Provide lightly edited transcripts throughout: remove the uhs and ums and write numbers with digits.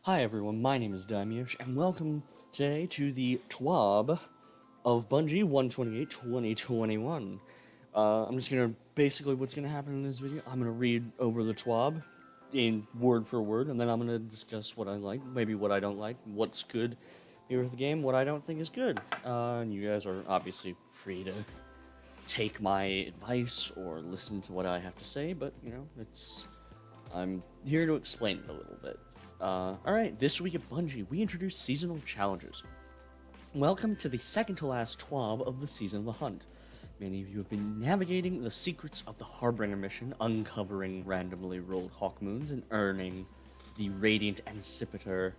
Hi everyone, my name is Daimyosh, and welcome today to the TWAB of Bungie 128 2021. I'm just gonna basically what's gonna happen in this video. I'm gonna read over the TWAB in word for word, and then I'm gonna discuss what I like, maybe what I don't like, what's good here with the game, what I don't think is good. And you guys are obviously free to take my advice or listen to what I have to say, but I'm here to explain it a little bit. Alright, this week at Bungie, we introduce seasonal challenges. Welcome to the second to last TWAB of the Season of the Hunt. Many of you have been navigating the secrets of the Harbinger mission, uncovering randomly rolled Hawk Moons, and earning the Radiant Accipiter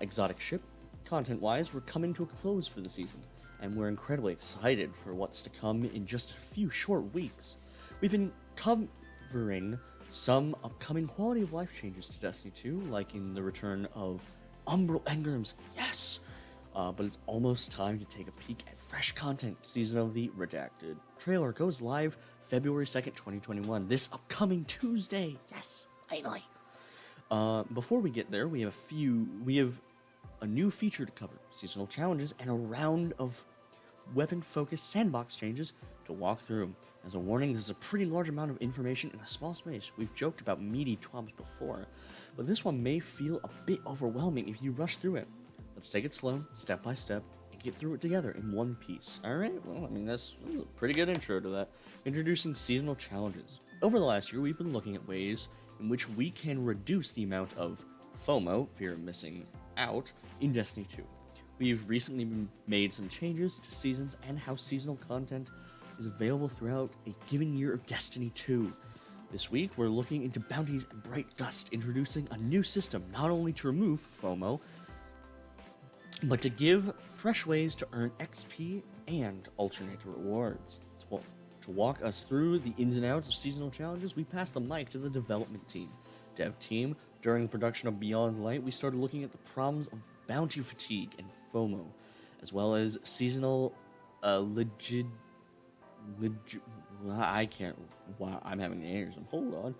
exotic ship. Content-wise, we're coming to a close for the season, and we're incredibly excited for what's to come in just a few short weeks. We've been covering some upcoming quality of life changes to Destiny 2, like in the return of Umbral Engrams, yes! But it's almost time to take a peek at fresh content. Season of the Redacted trailer goes live February 2nd, 2021, this upcoming Tuesday, yes, finally! Before we get there, we have a new feature to cover, seasonal challenges, and a round of weapon-focused sandbox changes to walk through. As a warning, this is a pretty large amount of information in a small space. We've joked about meaty TWABs before, but this one may feel a bit overwhelming if you rush through it. Let's take it slow, step by step, and get through it together in one piece. Alright, well, that's a pretty good intro to that. Introducing seasonal challenges. Over the last year, we've been looking at ways in which we can reduce the amount of FOMO, fear of missing out, in Destiny 2. We've recently made some changes to seasons and how seasonal content is available throughout a given year of Destiny 2. This week, we're looking into bounties and bright dust, introducing a new system not only to remove FOMO, but to give fresh ways to earn XP and alternate rewards. To walk us through the ins and outs of seasonal challenges, we pass the mic to the development team. Dev team, during the production of Beyond Light, we started looking at the problems of bounty fatigue and FOMO, as well as seasonal I can't. Wow, I'm having aneurysm. Hold on.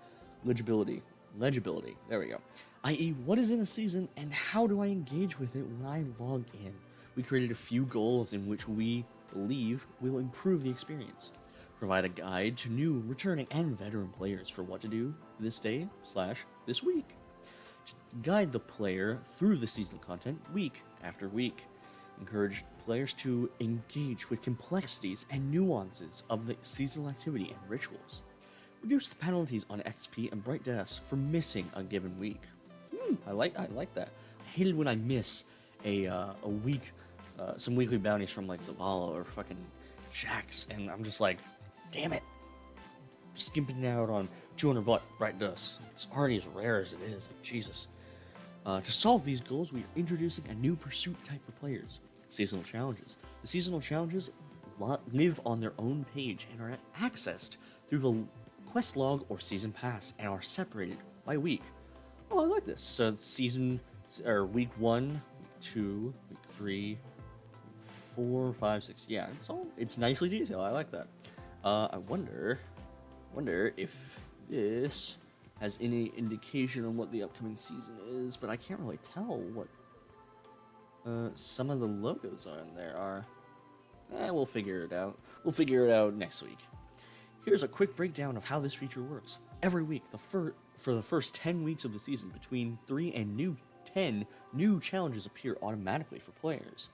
Legibility. There we go. I.e., what is in a season and how do I engage with it when I log in? We created a few goals in which we believe will improve the experience. Provide a guide to new, returning, and veteran players for what to do this day/this week. To guide the player through the seasonal content week after week. Encourage players to engage with complexities and nuances of the seasonal activity and rituals. Reduce the penalties on XP and Bright Dust for missing a given week. I like that. I hated when I miss a week, some weekly bounties from like Zavala or fucking Shax, and I'm just like, damn it, skimping out on 200 Bright Dust. It's already as rare as it is. Like, Jesus. To solve these goals, we are introducing a new pursuit type for players, seasonal challenges. The seasonal challenges live on their own page and are accessed through the quest log or season pass and are separated by week. Oh, I like this. So week 1, week 2, week 3, week 4, 5, 6. Yeah, it's nicely detailed. I like that. I wonder if this has any indication on what the upcoming season is, but I can't really tell what some of the logos on there are. We'll figure it out. We'll figure it out next week. Here's a quick breakdown of how this feature works. Every week, for the first 10 weeks of the season, between 3 and 10 new challenges appear automatically for players.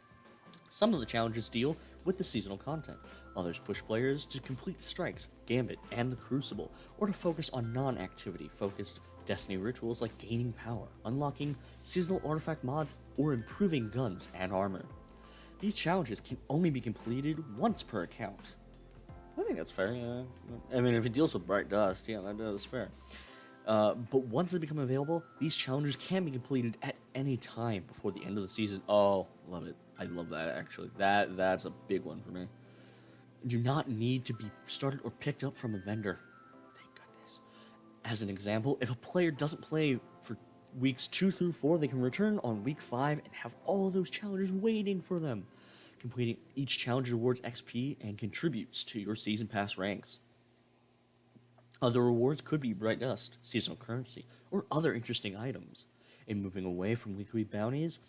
Some of the challenges deal with the seasonal content. Others push players to complete strikes, Gambit, and the Crucible, or to focus on non-activity focused Destiny rituals like gaining power, unlocking seasonal artifact mods, or improving guns and armor. These challenges can only be completed once per account. I think that's fair, yeah. I mean, if it deals with Bright Dust, yeah, that is fair. But once they become available, these challenges can be completed at any time before the end of the season. Oh, love it. I love that, actually. That's a big one for me. Do not need to be started or picked up from a vendor. Thank goodness. As an example, if a player doesn't play for weeks 2 through 4, they can return on week 5 and have all those challenges waiting for them. Completing each challenge rewards XP and contributes to your season pass ranks. Other rewards could be Bright Dust, seasonal currency, or other interesting items. In moving away from weekly bounties,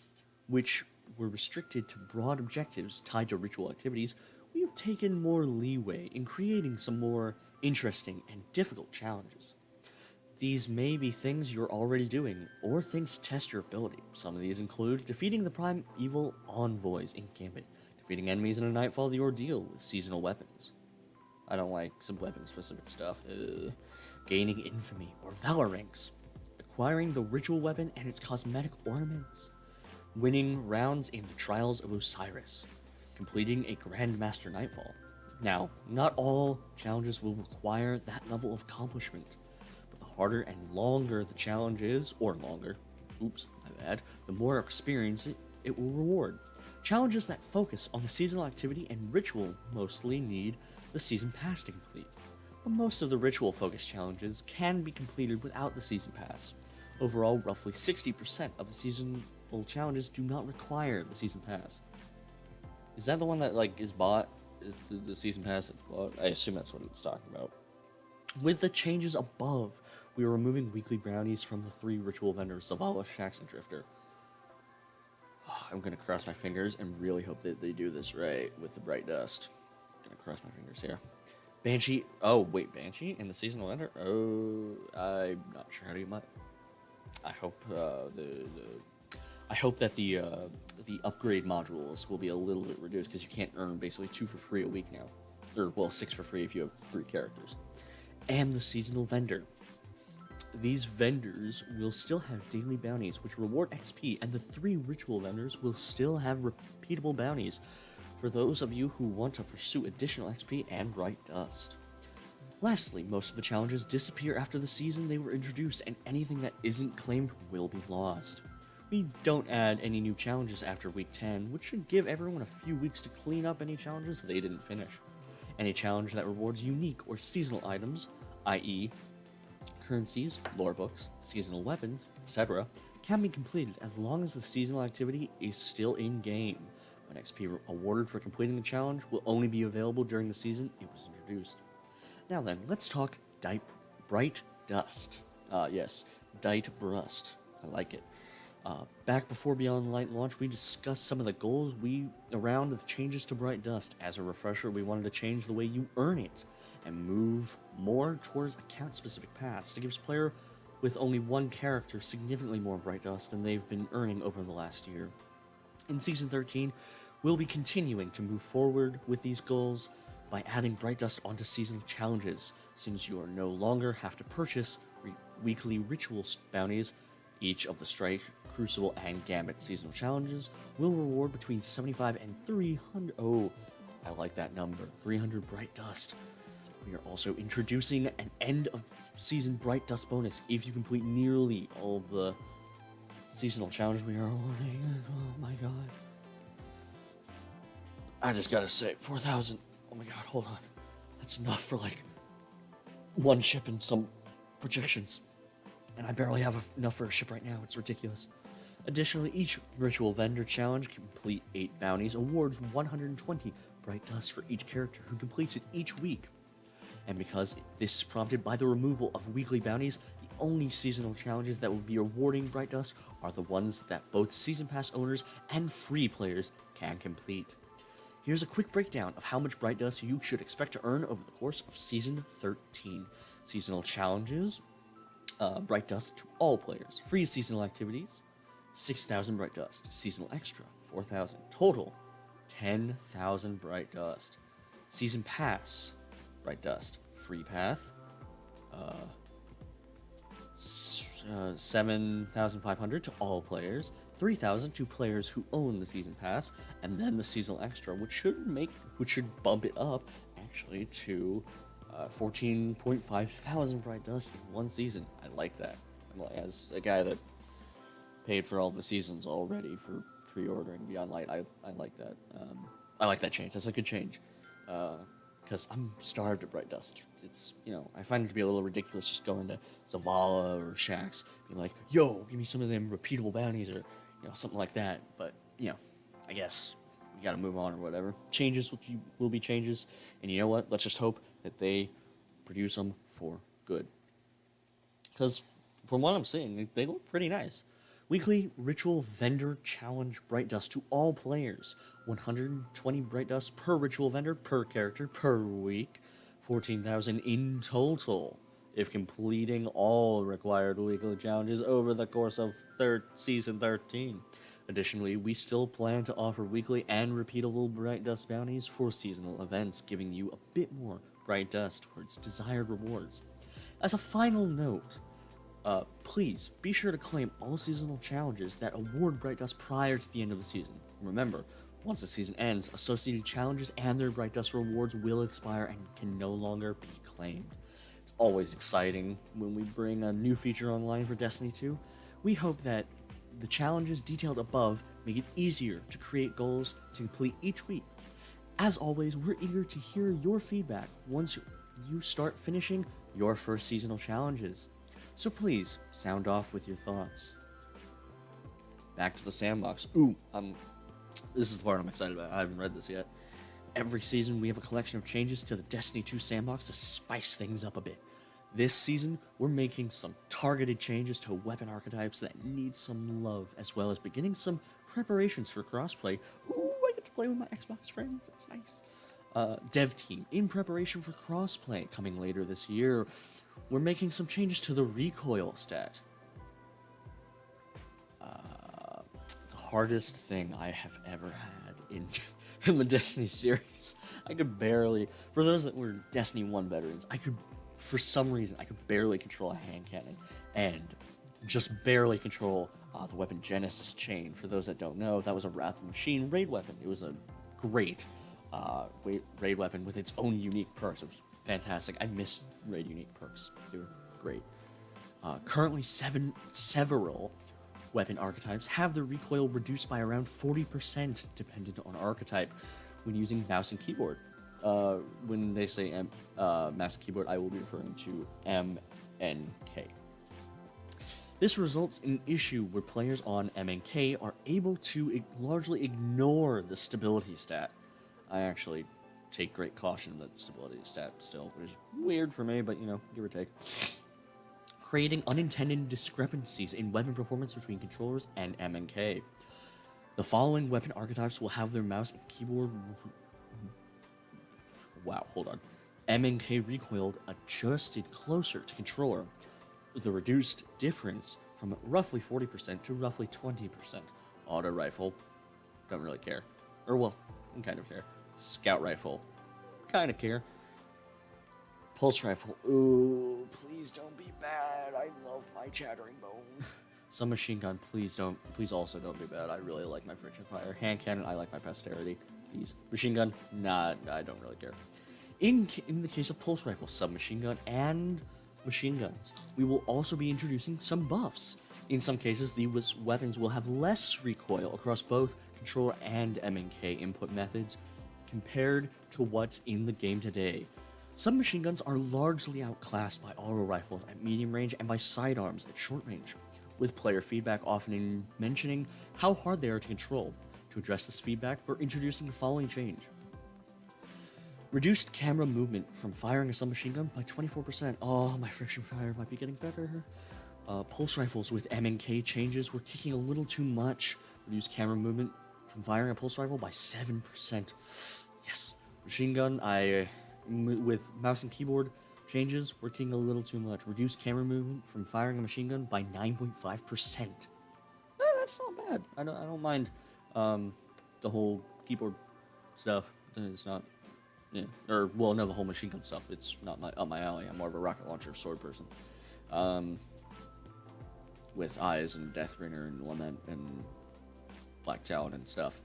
which were restricted to broad objectives tied to ritual activities, we have taken more leeway in creating some more interesting and difficult challenges. These may be things you're already doing, or things to test your ability. Some of these include defeating the prime evil envoys in Gambit, defeating enemies in a Nightfall the Ordeal with seasonal weapons. I don't like some weapon-specific stuff. Gaining infamy or valor ranks, acquiring the ritual weapon and its cosmetic ornaments, winning rounds in the Trials of Osiris, completing a Grandmaster Nightfall. Now, not all challenges will require that level of accomplishment, but the harder and longer the challenge is, or longer, oops, my bad, the more experience it will reward. Challenges that focus on the seasonal activity and ritual mostly need the season pass to complete, but most of the ritual focused challenges can be completed without the season pass. Overall, roughly 60% of the seasonal challenges do not require the season pass. Is that the one that is bought? Is the season pass that's bought? I assume that's what it's talking about. With the changes above, we are removing weekly brownies from the 3 ritual vendors, Zavala, Shax, and Drifter. I'm gonna cross my fingers and really hope that they do this right with the bright dust. I'm gonna cross my fingers here. Banshee. Oh wait, Banshee in the seasonal vendor. Oh, I'm not sure how to get my. I hope I hope that the upgrade modules will be a little bit reduced because you can't earn basically 2 for free a week now, or well 6 for free if you have 3 characters. And the seasonal vendor. These vendors will still have daily bounties which reward XP, and the 3 ritual vendors will still have repeatable bounties for those of you who want to pursue additional XP and bright dust. Lastly, most of the challenges disappear after the season they were introduced, and anything that isn't claimed will be lost. We don't add any new challenges after week 10, which should give everyone a few weeks to clean up any challenges they didn't finish. Any challenge that rewards unique or seasonal items, i.e. currencies, lore books, seasonal weapons, etc., can be completed as long as the seasonal activity is still in-game. When XP awarded for completing the challenge will only be available during the season it was introduced. Now then, let's talk Bright Dust. Yes, Dite Brust. I like it. Back before Beyond Light launch, we discussed some of the goals around the changes to Bright Dust. As a refresher, we wanted to change the way you earn it and move more towards account-specific paths to give a player with only one character significantly more Bright Dust than they've been earning over the last year. In Season 13, we'll be continuing to move forward with these goals by adding Bright Dust onto seasonal challenges, since you are no longer have to purchase weekly ritual bounties. Each of the Strike, Crucible, and Gambit seasonal challenges will reward between 75 and 300. Oh, I like that number. 300 Bright Dust. We are also introducing an end-of-season Bright Dust bonus if you complete nearly all of the seasonal challenges we are awarding. Oh my god. I just gotta say, 4,000. Oh my god, hold on. That's enough for one ship and some projections. And I barely have enough for a ship right now. It's ridiculous. Additionally, each ritual vendor challenge, complete 8 bounties, awards 120 Bright Dust for each character who completes it each week. And because this is prompted by the removal of weekly bounties, the only seasonal challenges that will be awarding Bright Dust are the ones that both Season Pass owners and free players can complete. Here's a quick breakdown of how much Bright Dust you should expect to earn over the course of Season 13. Seasonal challenges, Bright Dust to all players. Free seasonal activities, 6,000 Bright Dust. Seasonal extra, 4,000. Total, 10,000 Bright Dust. Season Pass, Bright Dust. Free Path, 7,500 to all players. 3,000 to players who own the Season Pass, and then the seasonal extra, which should bump it up actually to 14.5 thousand Bright Dust in one season. I like that. As a guy that paid for all the seasons already for pre-ordering Beyond Light, I like that. I like that change. That's a good change. Because I'm starved of Bright Dust. It's, I find it to be a little ridiculous just going to Zavala or Shax, being like, yo, give me some of them repeatable bounties, or, something like that. But, I guess you gotta move on or whatever. Changes will be changes, and you know what? Let's just hope that they produce them for good. Because from what I'm seeing, they look pretty nice. Weekly Ritual Vendor Challenge Bright Dust to all players. 120 Bright Dust per Ritual Vendor per character per week. 14,000 in total if completing all required weekly challenges over the course of Season 13. Additionally, we still plan to offer weekly and repeatable Bright Dust bounties for seasonal events, giving you a bit more Bright Dust towards desired rewards. As a final note, please be sure to claim all seasonal challenges that award Bright Dust prior to the end of the season. Remember, once the season ends, associated challenges and their Bright Dust rewards will expire and can no longer be claimed. It's always exciting when we bring a new feature online for Destiny 2. We hope that the challenges detailed above make it easier to create goals to complete each week. As always, we're eager to hear your feedback once you start finishing your first seasonal challenges. So please, sound off with your thoughts. Back to the sandbox. This is the part I'm excited about. I haven't read this yet. Every season, we have a collection of changes to the Destiny 2 sandbox to spice things up a bit. This season, we're making some targeted changes to weapon archetypes that need some love, as well as beginning some preparations for crossplay. Ooh, I get to play with my Xbox friends. That's nice. Dev team, in preparation for crossplay coming later this year, we're making some changes to the recoil stat. The hardest thing I have ever had in the Destiny series. I could barely, for those that were Destiny 1 veterans, for some reason, I could barely control a hand cannon, and just barely control the weapon Genesis Chain. For those that don't know, that was a Wrath of the Machine raid weapon. It was a great raid weapon with its own unique perks. It was fantastic. I miss raid unique perks. They were great. Currently, several weapon archetypes have their recoil reduced by around 40%, dependent on archetype, when using mouse and keyboard. When they say mouse and keyboard, I will be referring to M and K. This results in an issue where players on M and K are able to largely ignore the stability stat. I actually take great caution in the stability stat still, which is weird for me, but give or take. Creating unintended discrepancies in weapon performance between controllers and M and K. The following weapon archetypes will have their mouse and keyboard M and K recoiled adjusted closer to controller. The reduced difference from roughly 40% to roughly 20%. Auto rifle, don't really care. Kind of care. Scout rifle, kind of care. Pulse rifle, ooh, please don't be bad. I love my chattering bone. Submachine gun, please also don't be bad. I really like my friction fire. Hand cannon, I like my posterity. Please. Machine gun, nah, I don't really care. In the case of pulse rifle, submachine gun, and machine guns, we will also be introducing some buffs. In some cases, these weapons will have less recoil across both controller and M&K input methods compared to what's in the game today. Submachine guns are largely outclassed by auto rifles at medium range and by sidearms at short range, with player feedback often mentioning how hard they are to control. To address this feedback, we're introducing the following change. Reduced camera movement from firing a submachine gun by 24%. Oh, my friction fire might be getting better. Pulse rifles with M&K changes were kicking a little too much. Reduced camera movement from firing a pulse rifle by 7%. Yes. Machine gun, with mouse and keyboard changes, we're kicking a little too much. Reduced camera movement from firing a machine gun by 9.5%. That's not bad. I don't mind the whole keyboard stuff. It's not, the whole machine gun stuff. It's not up my alley. I'm more of a rocket launcher sword person. With Eyes and Deathbringer and Lament and Black Talon and stuff.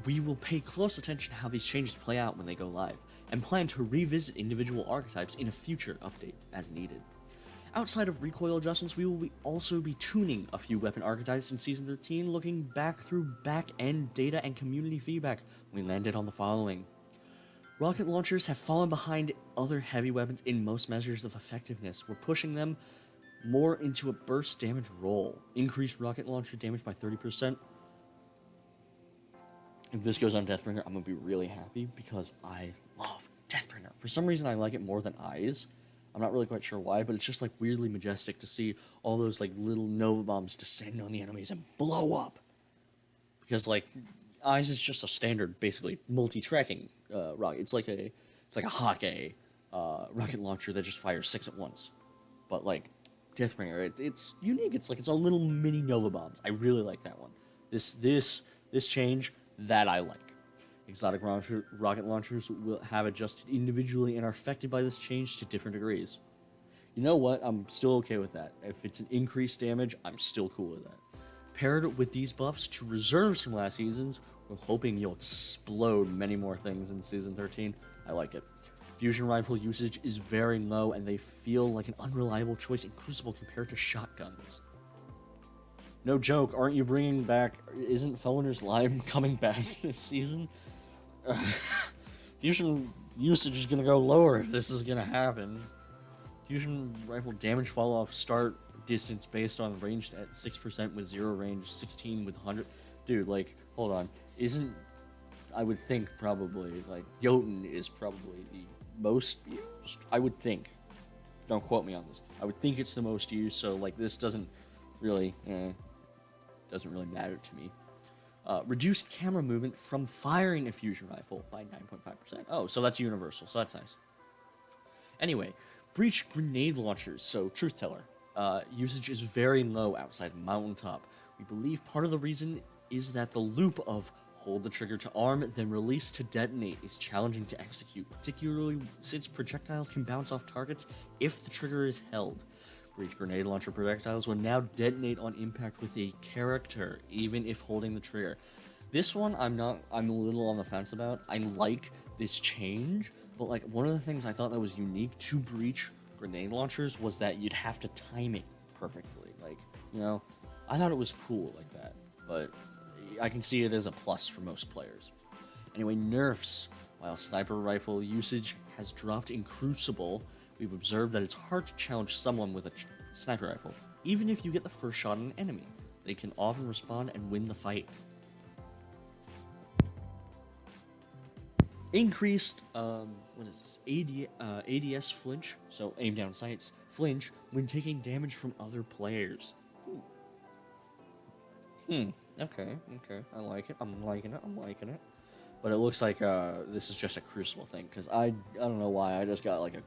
We will pay close attention to how these changes play out when they go live, and plan to revisit individual archetypes in a future update as needed. Outside of recoil adjustments, we will also be tuning a few weapon archetypes in Season 13, looking back through back-end data and community feedback. We landed on the following. Rocket launchers have fallen behind other heavy weapons in most measures of effectiveness. We're pushing them more into a burst damage role. Increased rocket launcher damage by 30%. If this goes on Deathbringer, I'm going to be really happy because I love Deathbringer. For some reason, I like it more than Eyes. I'm not really quite sure why, but it's just like weirdly majestic to see all those like little Nova bombs descend on the enemies and blow up. Because like Eyes is just a standard, basically multi-tracking rocket. It's like a Hawkeye rocket launcher that just fires 6 at once. But like Deathbringer, it's unique. It's like its own little mini Nova bombs. I really like that one. This change that I like. Exotic rocket launchers will have adjusted individually and are affected by this change to different degrees. You know what? I'm still okay with that. If it's an increased damage, I'm still cool with that. Paired with these buffs to reserves from last seasons, we're hoping you'll explode many more things in Season 13. I like it. Fusion rifle usage is very low, and they feel like an unreliable choice in Crucible compared to shotguns. No joke, aren't you bringing back... Isn't Feloners Live coming back this season? Fusion usage is going to go lower if this is going to happen. Fusion rifle damage fall off start distance based on ranged at 6% with 0 range, 16 with 100. Dude, like, hold on. Isn't... I would think probably, like, Jotun is probably the most used? I would think. Don't quote me on this. I would think it's the most used, so, like, this doesn't really matter to me. Reduced camera movement from firing a fusion rifle by 9.5%. Oh, so that's universal, so that's nice. Anyway, breach grenade launchers, so Truth Teller. Usage is very low outside Mountaintop. We believe part of the reason is that the loop of hold the trigger to arm, then release to detonate is challenging to execute, particularly since projectiles can bounce off targets if the trigger is held. Breach grenade launcher projectiles will now detonate on impact with a character, even if holding the trigger. This one, I'm a little on the fence about. I like this change, but like one of the things I thought that was unique to Breach grenade launchers was that you'd have to time it perfectly. Like, you know, I thought it was cool like that, but I can see it as a plus for most players. Anyway, nerfs. While sniper rifle usage has dropped in Crucible, we've observed that it's hard to challenge someone with a sniper rifle. Even if you get the first shot on an enemy, they can often respond and win the fight. Increased, ADS flinch, so aim down sights, flinch, when taking damage from other players. Okay, I like it, I'm liking it. But it looks like this is just a Crucible thing, because I don't know why, I just got like a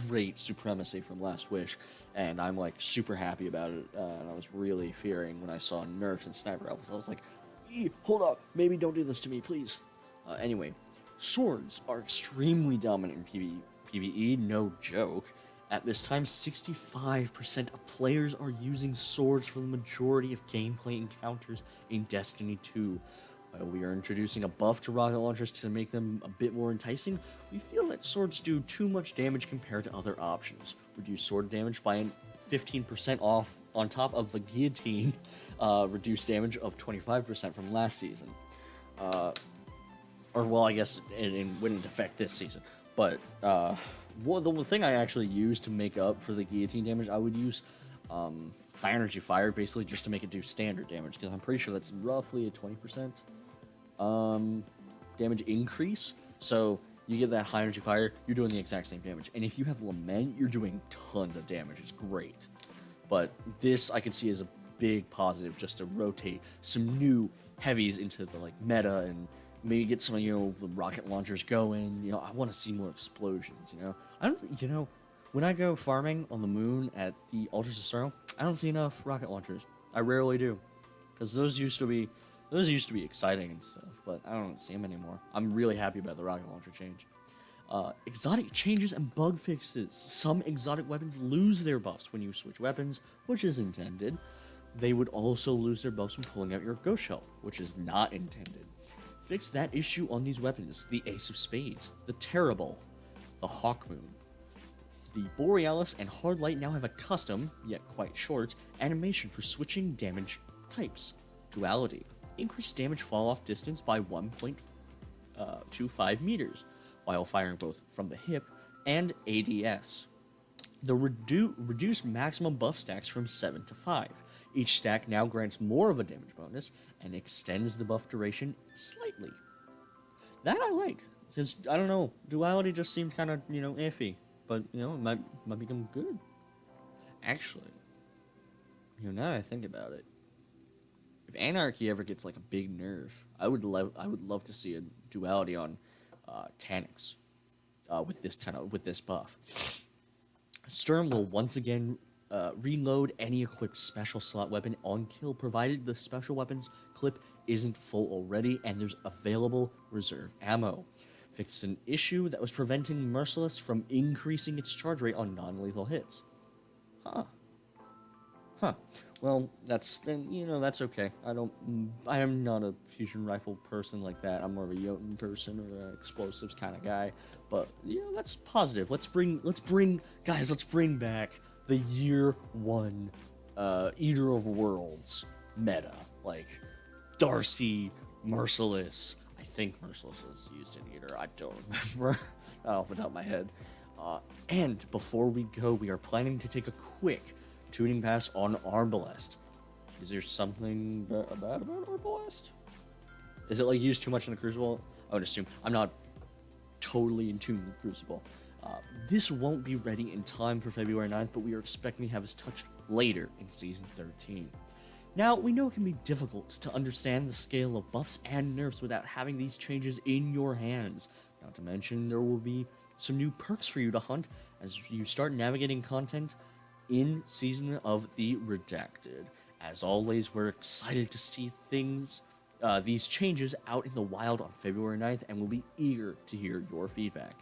great supremacy from Last Wish, and I'm like super happy about it, and I was really fearing when I saw nerfs and sniper rifles. I was like, hold up, maybe don't do this to me, please. Anyway, swords are extremely dominant in PvE, no joke. At this time, 65% of players are using swords for the majority of gameplay encounters in Destiny 2. While we are introducing a buff to rocket launchers to make them a bit more enticing, we feel that swords do too much damage compared to other options. Reduce sword damage by 15% off on top of the guillotine, reduced damage of 25% from last season. Or, well, I guess it wouldn't affect this season. But the thing I actually used to make up for the guillotine damage, I would use high energy fire, basically just to make it do standard damage, because I'm pretty sure that's roughly a 20% damage increase. So you get that high energy fire, you're doing the exact same damage. And if you have Lament, you're doing tons of damage. It's great. But this I can see as a big positive, just to rotate some new heavies into the like meta and maybe get some of, you know, the rocket launchers going. You know, I want to see more explosions, you know. I don't, you know, when I go farming on the moon at the Altars of Sorrow, I don't see enough rocket launchers. I rarely do, because those used to be exciting and stuff, but I don't see them anymore. I'm really happy about the rocket launcher change. Exotic changes and bug fixes. Some exotic weapons lose their buffs when you switch weapons, which is intended. They would also lose their buffs when pulling out your Ghost Shell, which is not intended. Fix that issue on these weapons: the Ace of Spades, the Terrible, the Hawkmoon. The Borealis and Hard Light now have a custom, yet quite short, animation for switching damage types. Duality. Increase damage fall-off distance by 1.25 meters, while firing both from the hip and ADS. The reduced maximum buff stacks from 7 to 5. Each stack now grants more of a damage bonus and extends the buff duration slightly. That I like, because, I don't know, Duality just seemed kind of, you know, iffy. but it might become good. Actually, now that I think about it, if Anarchy ever gets like a big nerf, I would love to see a duality on Taniks with this buff. Sturm will once again reload any equipped special slot weapon on kill, provided the special weapons clip isn't full already and there's available reserve ammo. Fixed an issue that was preventing Merciless from increasing its charge rate on non-lethal hits. Huh. Well, that's okay. I am not a fusion rifle person like that. I'm more of a Jotun person or an explosives kind of guy. But that's positive. Let's bring back the year 1 Eater of Worlds meta. Like Darcy, Merciless. I think Merciless was used in Eater. I don't remember. Not off the top of my head. And before we go, we are planning to take a quick tuning pass on Arbalest. Is there something bad about Arbalest? Is it like used too much in the Crucible? I would assume. I'm not totally in tune with Crucible. This won't be ready in time for February 9th, but we are expecting to have us touched later in Season 13. Now, we know it can be difficult to understand the scale of buffs and nerfs without having these changes in your hands. Not to mention, there will be some new perks for you to hunt as you start navigating content in Season of the Redacted. As always, we're excited to see these changes out in the wild on February 9th, and we'll be eager to hear your feedback.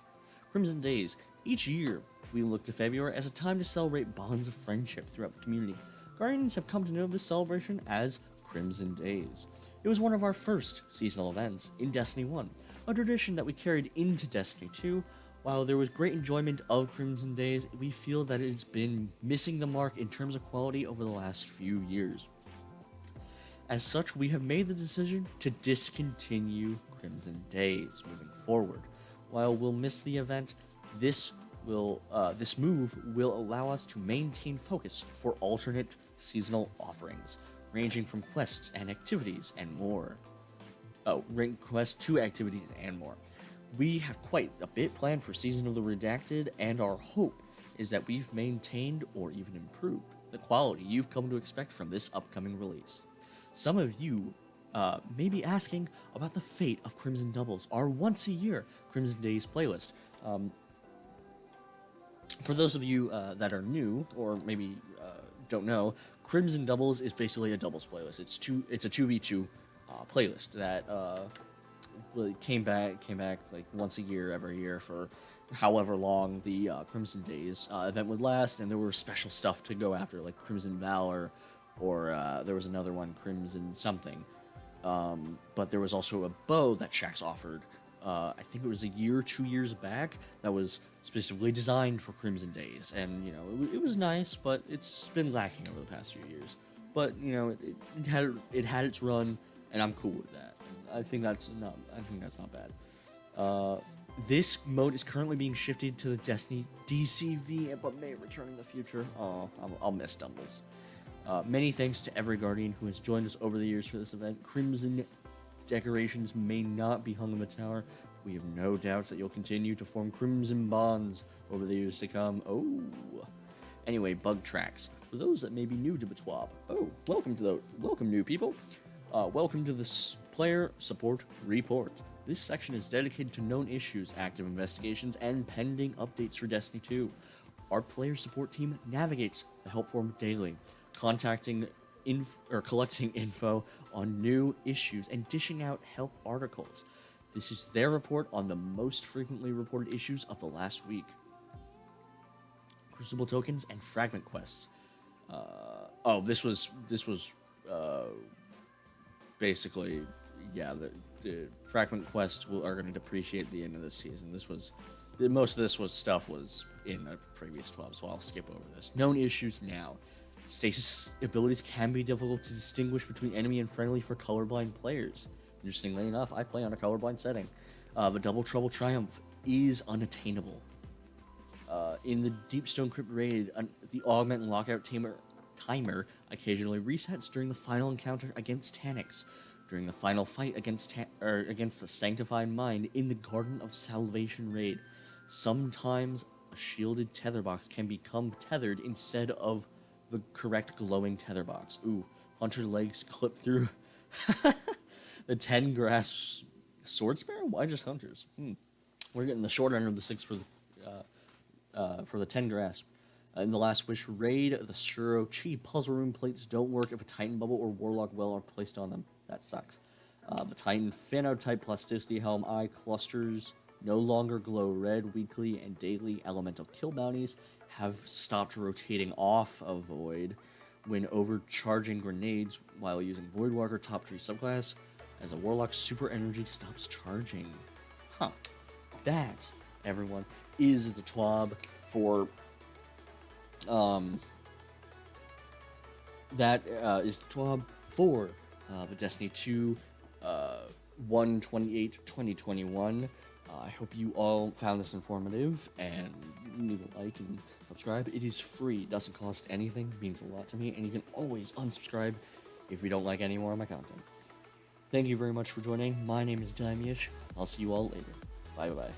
Crimson Days. Each year, we look to February as a time to celebrate bonds of friendship throughout the community. Guardians have come to know this celebration as Crimson Days. It was one of our first seasonal events in Destiny 1, a tradition that we carried into Destiny 2. While there was great enjoyment of Crimson Days, we feel that it's been missing the mark in terms of quality over the last few years. As such, we have made the decision to discontinue Crimson Days moving forward. While we'll miss the event, this move will allow us to maintain focus for alternate seasonal offerings, ranging from quests and activities and more. Quests to activities and more. We have quite a bit planned for Season of the Redacted, and our hope is that we've maintained or even improved the quality you've come to expect from this upcoming release. Some of you may be asking about the fate of Crimson Doubles, our once-a-year Crimson Days playlist. For those of you that are new, or maybe don't know, Crimson Doubles is basically a doubles playlist. It's a 2v2 playlist that came back like once a year, every year for however long the Crimson Days event would last, and there were special stuff to go after, like Crimson Valor, or there was another one, Crimson something. But there was also a bow that Shaxx offered. I think it was a year or 2 years back that was specifically designed for Crimson Days, and it was nice, but it's been lacking over the past few years. But it had its run, and I'm cool with that. I think that's not bad. This mode is currently being shifted to the Destiny DCV, but may return in the future. I'll miss Doubles. Many thanks to every Guardian who has joined us over the years for this event. Crimson decorations may not be hung in the tower. We have no doubts that you'll continue to form Crimson bonds over the years to come. Oh. Anyway, bug tracks. For those that may be new to the TWAB. Oh, welcome new people. Welcome to this player support report. This section is dedicated to known issues, active investigations, and pending updates for Destiny 2. Our player support team navigates the help forum daily, collecting info on new issues and dishing out help articles. This is their report on the most frequently reported issues of the last week. Crucible tokens and fragment quests. This was basically, yeah, the fragment quests are going to depreciate at the end of the season. Most of this stuff was in a previous 12, so I'll skip over this. Known issues now. Stasis abilities can be difficult to distinguish between enemy and friendly for colorblind players. Interestingly enough, I play on a colorblind setting. The Double Trouble Triumph is unattainable. In the Deepstone Crypt raid, the Augment and Lockout timer occasionally resets during the final encounter against Taniks, during the final fight against the Sanctified Mind in the Garden of Salvation raid. Sometimes a shielded tether box can become tethered instead of the correct glowing tether box. Ooh, Hunter legs clip through the 10 grass sword sparrow? Why just hunters? We're getting the short end of the 6 for the 10 grass. In the Last Wish raid, the Shuro Chi puzzle room plates don't work if a Titan bubble or Warlock well are placed on them. That sucks. The Titan Phenotype Plasticity Helm Eye clusters no longer glow red. Weekly and daily elemental kill bounties have stopped rotating off of Void when overcharging grenades while using Void Walker top tree subclass, as a Warlock super energy stops charging. Huh. That, everyone, is the TWAB for is the TWAB for the Destiny 2 1/28/2021. I hope you all found this informative, and leave a like and subscribe. It is free, doesn't cost anything, means a lot to me, and you can always unsubscribe if you don't like any more of my content. Thank you very much for joining. My name is Daimish. I'll see you all later. Bye bye.